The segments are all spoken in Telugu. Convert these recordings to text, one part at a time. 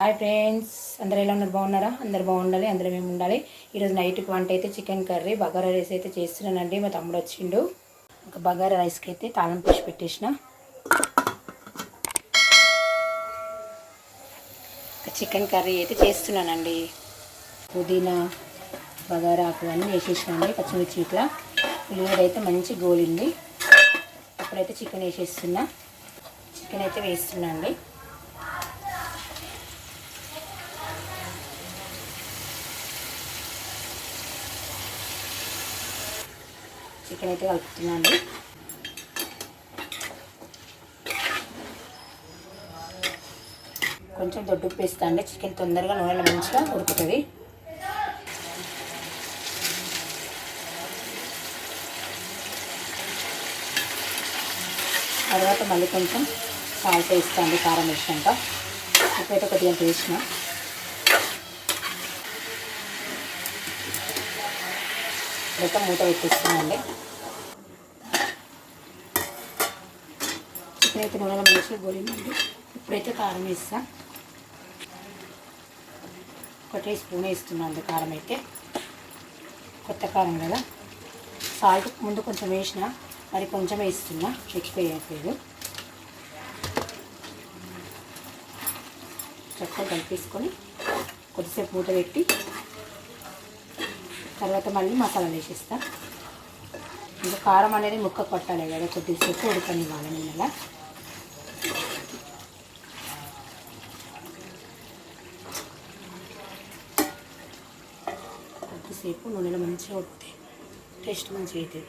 హాయ్ ఫ్రెండ్స్, అందరూ ఎలా ఉన్నారు? బాగున్నారా? అందరు బాగుండాలి, అందరూ మేము ఉండాలి. ఈరోజు నైట్కి వంట అయితే చికెన్ కర్రీ బగారా రైస్ అయితే చేస్తున్నానండి. మా తమ్ముడు వచ్చిండు. ఒక బగారా రైస్కి అయితే తాళం పిసి పెట్టేసిన. చికెన్ కర్రీ అయితే చేస్తున్నానండి. పుదీనా బగారా ఆకు అన్నీ వేసేసినాండి. పచ్చిమిర్చి ఇట్లా ఉల్లిగడ్డ అయితే మంచి గోలింది. అప్పుడైతే చికెన్ వేసేస్తున్నా. చికెన్ అయితే వేస్తున్నా అండి. చికెన్ అయితే కలుపుతున్నా అండి. కొంచెం దొడ్డుప్పు వేస్తా అండి. చికెన్ తొందరగా నూనెలో మంచిగా ఉడుకుతుంది. తర్వాత మళ్ళీ కొంచెం సాల్ట్ వేస్తా అండి. కారం వేసినాక ఉప్పు అయితే కొద్దిగా వేసిన. ఇప్పుడైతే మూత పెట్టేస్తున్నాండి. చికెన్ అయితే నూనెలో మంచిగా గోలిందండి. ఇప్పుడైతే కారం వేస్తా. 1 టీ స్పూన్ వేస్తున్నాను కారం అయితే. కొత్త కారం కదా. సాల్ట్ ముందు కొంచెం వేసిన, మరి కొంచెం వేస్తున్నా, ఎక్కువ వేయట్లేదు. చక్కగా కలిపేసుకొని కొద్దిసేపు మూత పెట్టి తర్వాత మళ్ళీ మసాలాలు వేసేస్తా. ఇంకా కారం అనేది ముక్క కొట్టాలి కదా, కొద్దిసేపు ఉడకనివ్వాలి నూనెలా. కొద్దిసేపు నూనెలో మంచిగా ఉడికితే టేస్ట్ మంచిగా అవుతుంది.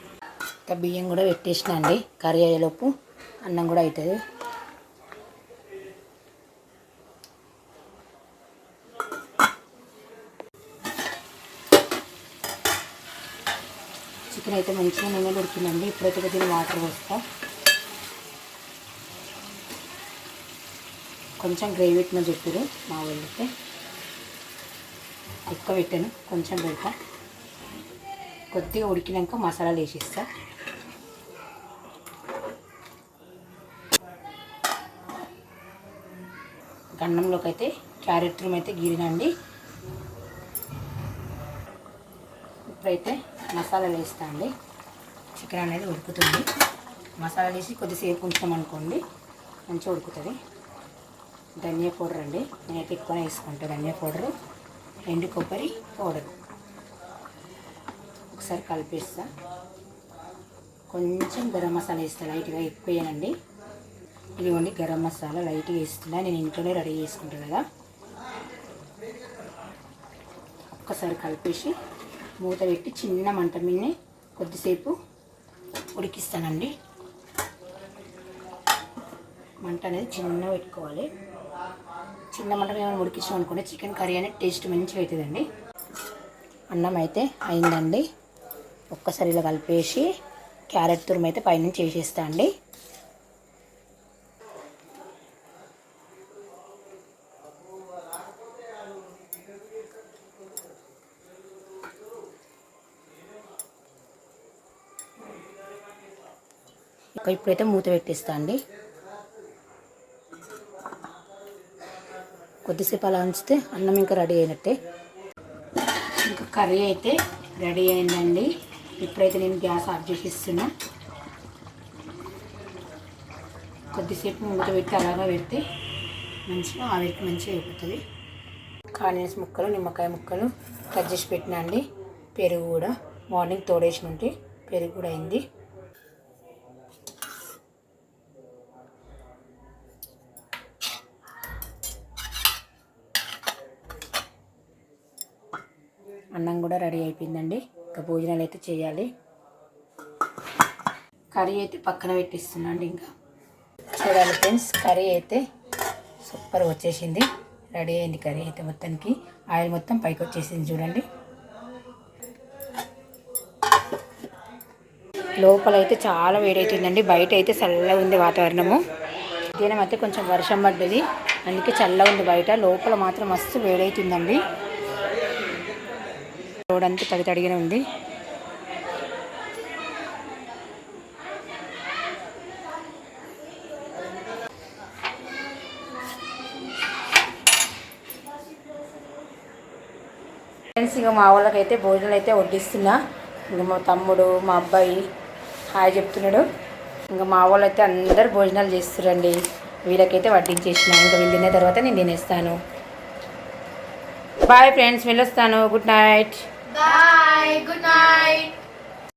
ఇంకా బియ్యం కూడా పెట్టేసిన అండి. కర్రీ అయ్యేలోపు అన్నం కూడా అవుతుంది. చికెన్ అయితే మంచిగా నూనెలో ఉడికిందండి. ఇప్పుడైతే కొద్దిగా వాటర్ పోస్తా. కొంచెం గ్రేవీ పెట్టిన చెప్పారు మా వాళ్ళైతే. ఎక్కువ పెట్టాను, కొంచెం పెడతా. కొద్దిగా ఉడికినాక మసాలాలు వేసిస్తా. గన్నంలోకి అయితే క్యారెట్ తురుము అయితే గీరినండి. ఇప్పుడైతే మసాలాలు వేస్తా అండి. చికెన్ అనేది ఉడుకుతుంది. మసాలాలు వేసి కొద్దిసేపు ఉంచామనుకోండి మంచిగా ఉడుకుతుంది. ధనియా పౌడర్ అండి, నేనైతే ఎక్కువనే వేసుకుంటాను. ధనియా పౌడరు, ఎండు కొబ్బరి పౌడర్ ఒకసారి కలిపేస్తా. కొంచెం గరం మసాలా వేస్తా, లైట్గా ఎక్కువ వేయనండి. ఇదిగోండి గరం మసాలా లైట్గా వేస్తున్నా. నేను ఇంట్లోనే రెడీ చేసుకుంటాను కదా. ఒక్కసారి కలిపేసి మూత పెట్టి చిన్న మంట మీదనే కొద్దిసేపు ఉడికిస్తానండి. మంట అనేది చిన్నగా పెట్టుకోవాలి. చిన్న మంట మీద ఉడికించాం అనుకోండి చికెన్ కర్రీ అనేది టేస్ట్ మంచిగా అవుతుందండి. అన్నం అయితే అయిందండి. ఒక్కసారి ఇలా కలిపేసి క్యారెట్ తురుము అయితే పైనుంచి వేసేస్తా అండి. ఇప్పుడైతే మూత పెట్టేస్తా అండి. కొద్దిసేపు అలా ఉంచితే అన్నం ఇంకా రెడీ అయినట్టే. ఇంకా కర్రీ అయితే రెడీ అయిందండి. ఇప్పుడైతే నేను గ్యాస్ ఆఫ్ చేసి ఇస్తున్నా. కొద్దిసేపు మూత పెట్టి అలాగా పెడితే మంచిగా ఆవిరికి మంచిగా అయిపోతుంది. ఆనియన్స్ ముక్కలు, నిమ్మకాయ ముక్కలు కట్ చేసి పెట్టినా అండి. పెరుగు కూడా మార్నింగ్ తోడేసి ఉంటే పెరుగు కూడా అయింది. అన్నం కూడా రెడీ అయిపోయిందండి. ఇంకా భోజనాలు అయితే చేయాలి. కర్రీ అయితే పక్కన పెట్టిస్తున్నా అండి. ఇంకా చూడాలి ఫ్రెండ్స్, కర్రీ అయితే సూపర్ వచ్చేసింది. రెడీ అయింది కర్రీ అయితే. మొత్తానికి ఆయిల్ మొత్తం పైకి వచ్చేసింది చూడండి. లోపల అయితే చాలా వేడవుతుందండి. బయట అయితే చల్లగా ఉంది వాతావరణము. దీని అయితే కొంచెం వర్షం పడ్డది, అందుకే చల్లగా ఉంది బయట. లోపల మాత్రం మస్తు వేడవుతుందండి. రోడ్ అంతా తడి తడిగానే ఉంది. ఫ్రెండ్స్ ఇంకా మా వాళ్ళకైతే భోజనాలు అయితే వడ్డిస్తున్నా. ఇంకా మా తమ్ముడు మా అబ్బాయి హాయ్ చెప్తున్నాడు. ఇంకా మా వాళ్ళు అయితే అందరు భోజనాలు చేస్తురండి. వీళ్ళకైతే వడ్డించేసిన. ఇంకా వీళ్ళు తిన్న తర్వాత నేను తినేస్తాను. బాయ్ ఫ్రెండ్స్, వెళ్ళొస్తాను. Good night. Bye, good night.